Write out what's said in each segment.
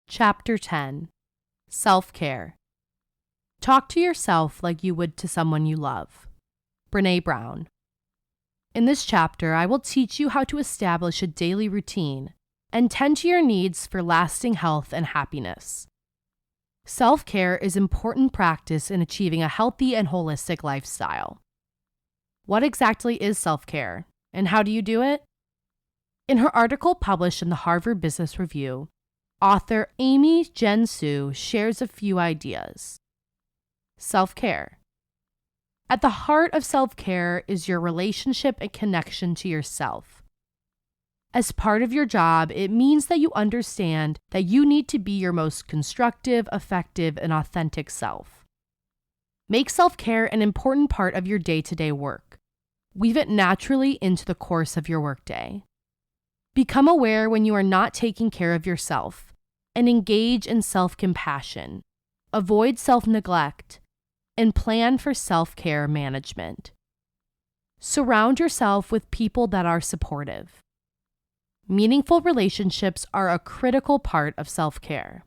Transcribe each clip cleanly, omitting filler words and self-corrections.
Chapter 10. Self-Care. Talk to yourself like you would to someone you love. Brené Brown. In this chapter, I will teach you how to establish a daily routine and tend to your needs for lasting health and happiness. Self-care is important practice in achieving a healthy and holistic lifestyle. What exactly is self-care, and how do you do it? In her article published in the Harvard Business Review, author Amy Jen Su shares a few ideas. Self-care. At the heart of self-care is your relationship and connection to yourself. As part of your job, it means that you understand that you need to be your most constructive, effective, and authentic self. Make self-care an important part of your day-to-day work. Weave it naturally into the course of your workday. Become aware when you are not taking care of yourself and engage in self-compassion. Avoid self-neglect and plan for self-care management. Surround yourself with people that are supportive. Meaningful relationships are a critical part of self-care.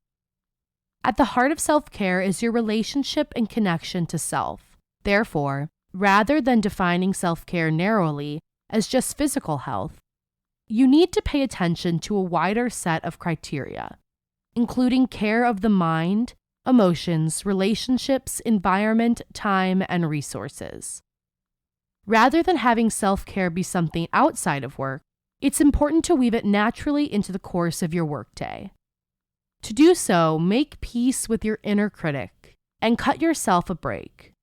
At the heart of self-care is your relationship and connection to self. Therefore, rather than defining self-care narrowly as just physical health, you need to pay attention to a wider set of criteria, including care of the mind, emotions, relationships, environment, time, and resources. Rather than having self-care be something outside of work, it's important to weave it naturally into the course of your workday. To do so, make peace with your inner critic and cut yourself a break.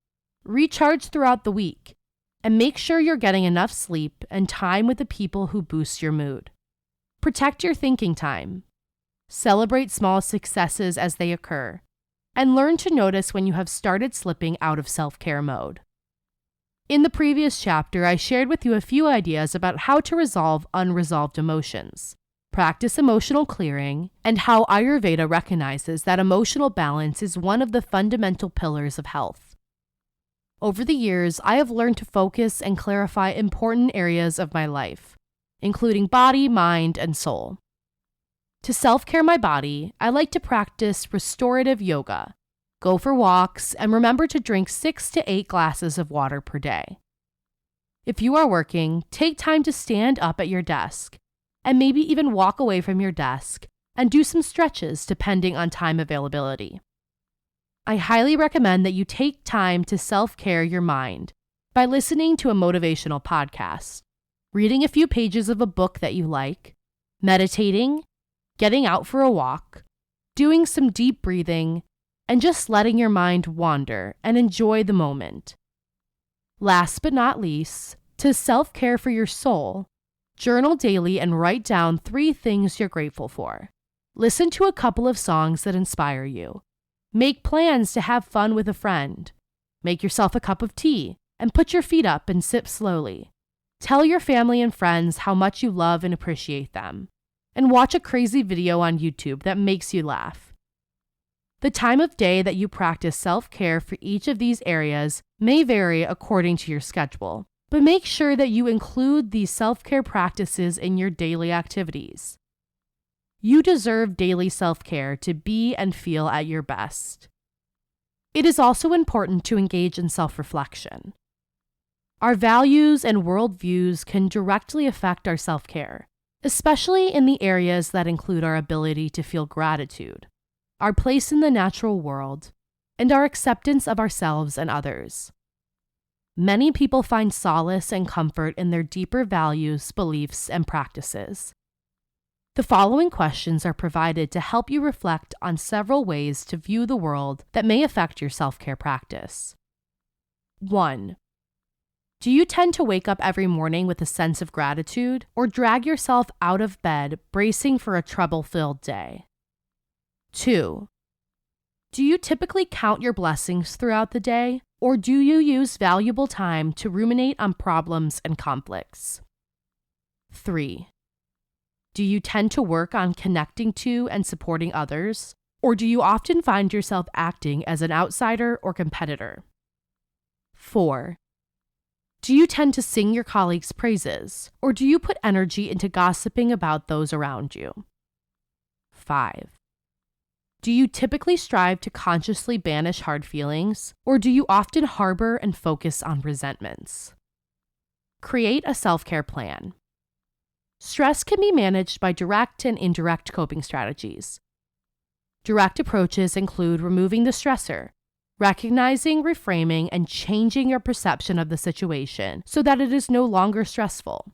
Recharge throughout the week and make sure you're getting enough sleep and time with the people who boost your mood. Protect your thinking time. Celebrate small successes as they occur, and learn to notice when you have started slipping out of self-care mode. In the previous chapter, I shared with you a few ideas about how to resolve unresolved emotions, practice emotional clearing, and how Ayurveda recognizes that emotional balance is one of the fundamental pillars of health. Over the years, I have learned to focus and clarify important areas of my life, including body, mind, and soul. To self-care my body, I like to practice restorative yoga, go for walks, and remember to drink 6 to 8 glasses of water per day. If you are working, take time to stand up at your desk, and maybe even walk away from your desk and do some stretches depending on time availability. I highly recommend that you take time to self-care your mind by listening to a motivational podcast, reading a few pages of a book that you like, meditating, getting out for a walk, doing some deep breathing, and just letting your mind wander and enjoy the moment. Last but not least, to self-care for your soul, journal daily and write down 3 things you're grateful for. Listen to a couple of songs that inspire you. Make plans to have fun with a friend. Make yourself a cup of tea and put your feet up and sip slowly. Tell your family and friends how much you love and appreciate them. And watch a crazy video on YouTube that makes you laugh. The time of day that you practice self-care for each of these areas may vary according to your schedule, but make sure that you include these self-care practices in your daily activities. You deserve daily self-care to be and feel at your best. It is also important to engage in self-reflection. Our values and worldviews can directly affect our self-care, especially in the areas that include our ability to feel gratitude, our place in the natural world, and our acceptance of ourselves and others. Many people find solace and comfort in their deeper values, beliefs, and practices. The following questions are provided to help you reflect on several ways to view the world that may affect your self-care practice. 1. Do you tend to wake up every morning with a sense of gratitude, or drag yourself out of bed bracing for a trouble-filled day? 2. Do you typically count your blessings throughout the day, or do you use valuable time to ruminate on problems and conflicts? 3. Do you tend to work on connecting to and supporting others, or do you often find yourself acting as an outsider or competitor? 4. Do you tend to sing your colleagues' praises, or do you put energy into gossiping about those around you? 5. Do you typically strive to consciously banish hard feelings, or do you often harbor and focus on resentments? Create a self-care plan. Stress can be managed by direct and indirect coping strategies. Direct approaches include removing the stressor, recognizing, reframing, and changing your perception of the situation so that it is no longer stressful,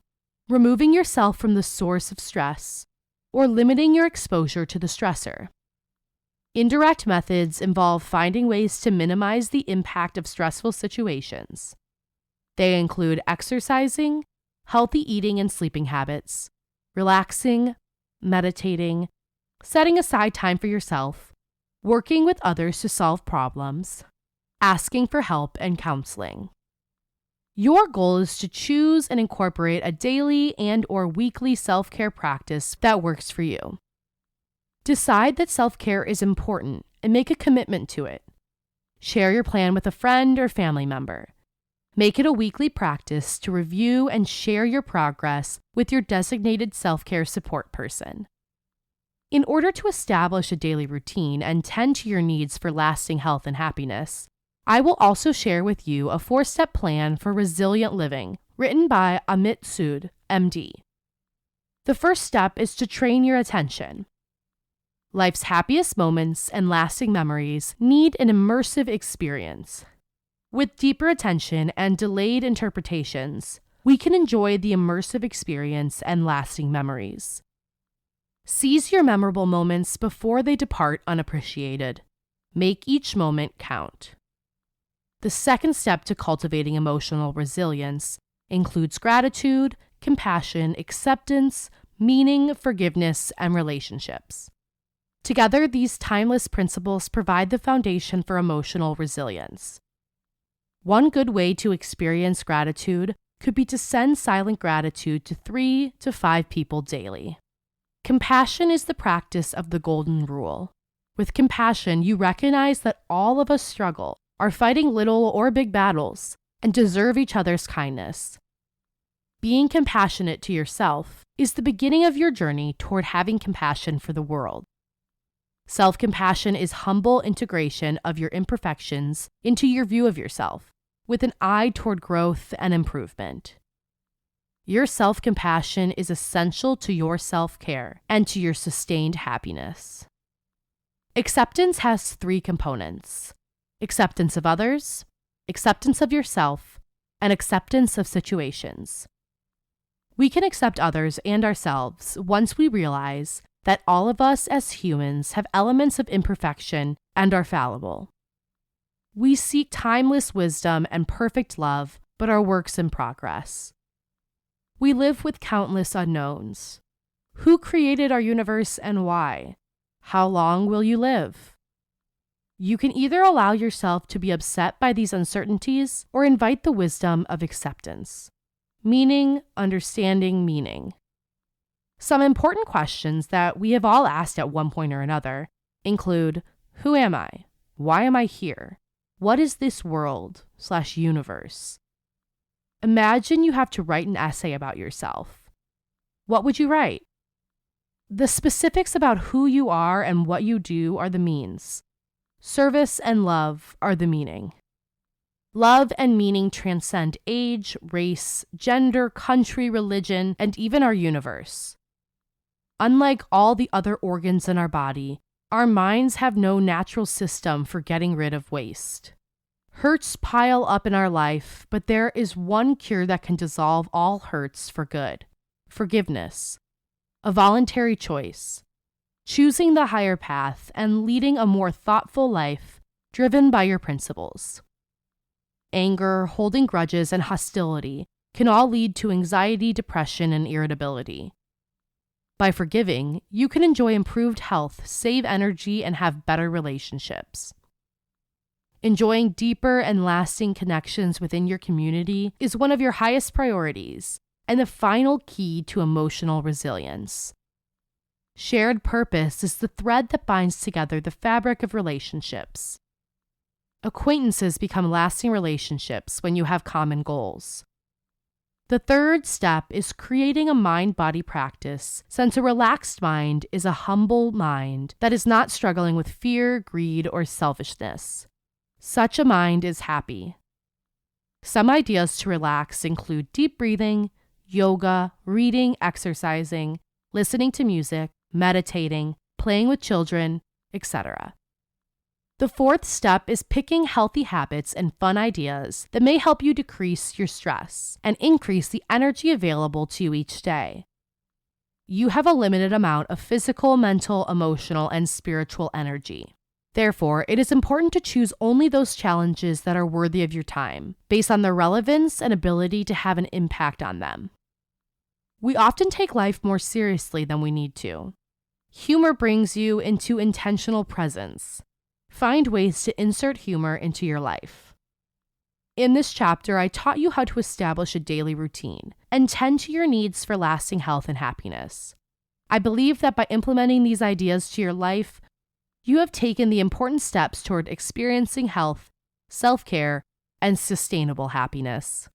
removing yourself from the source of stress, or limiting your exposure to the stressor. Indirect methods involve finding ways to minimize the impact of stressful situations. They include exercising, healthy eating and sleeping habits, relaxing, meditating, setting aside time for yourself, working with others to solve problems, asking for help and counseling. Your goal is to choose and incorporate a daily and/or weekly self-care practice that works for you. Decide that self-care is important and make a commitment to it. Share your plan with a friend or family member. Make it a weekly practice to review and share your progress with your designated self-care support person. In order to establish a daily routine and tend to your needs for lasting health and happiness, I will also share with you a 4-step plan for resilient living, written by Amit Sood, MD. The first step is to train your attention. Life's happiest moments and lasting memories need an immersive experience. With deeper attention and delayed interpretations, we can enjoy the immersive experience and lasting memories. Seize your memorable moments before they depart unappreciated. Make each moment count. The second step to cultivating emotional resilience includes gratitude, compassion, acceptance, meaning, forgiveness, and relationships. Together, these timeless principles provide the foundation for emotional resilience. One good way to experience gratitude could be to send silent gratitude to 3 to 5 people daily. Compassion is the practice of the golden rule. With compassion, you recognize that all of us struggle, are fighting little or big battles, and deserve each other's kindness. Being compassionate to yourself is the beginning of your journey toward having compassion for the world. Self-compassion is humble integration of your imperfections into your view of yourself, with an eye toward growth and improvement. Your self-compassion is essential to your self-care and to your sustained happiness. Acceptance has 3 components: acceptance of others, acceptance of yourself, and acceptance of situations. We can accept others and ourselves once we realize that all of us as humans have elements of imperfection and are fallible. We seek timeless wisdom and perfect love, but are works in progress. We live with countless unknowns. Who created our universe and why? How long will you live? You can either allow yourself to be upset by these uncertainties or invite the wisdom of acceptance. Meaning, understanding meaning. Some important questions that we have all asked at one point or another include, who am I? Why am I here? What is this world/universe? Imagine you have to write an essay about yourself. What would you write? The specifics about who you are and what you do are the means. Service and love are the meaning. Love and meaning transcend age, race, gender, country, religion, and even our universe. Unlike all the other organs in our body, our minds have no natural system for getting rid of waste. Hurts pile up in our life, but there is one cure that can dissolve all hurts for good: forgiveness. A voluntary choice. Choosing the higher path and leading a more thoughtful life driven by your principles. Anger, holding grudges, and hostility can all lead to anxiety, depression, and irritability. By forgiving, you can enjoy improved health, save energy, and have better relationships. Enjoying deeper and lasting connections within your community is one of your highest priorities and the final key to emotional resilience. Shared purpose is the thread that binds together the fabric of relationships. Acquaintances become lasting relationships when you have common goals. The third step is creating a mind-body practice, since a relaxed mind is a humble mind that is not struggling with fear, greed, or selfishness. Such a mind is happy. Some ideas to relax include deep breathing, yoga, reading, exercising, listening to music, meditating, playing with children, etc. The fourth step is picking healthy habits and fun ideas that may help you decrease your stress and increase the energy available to you each day. You have a limited amount of physical, mental, emotional, and spiritual energy. Therefore, it is important to choose only those challenges that are worthy of your time, based on their relevance and ability to have an impact on them. We often take life more seriously than we need to. Humor brings you into intentional presence. Find ways to insert humor into your life. In this chapter, I taught you how to establish a daily routine and tend to your needs for lasting health and happiness. I believe that by implementing these ideas to your life, you have taken the important steps toward experiencing health, self-care, and sustainable happiness.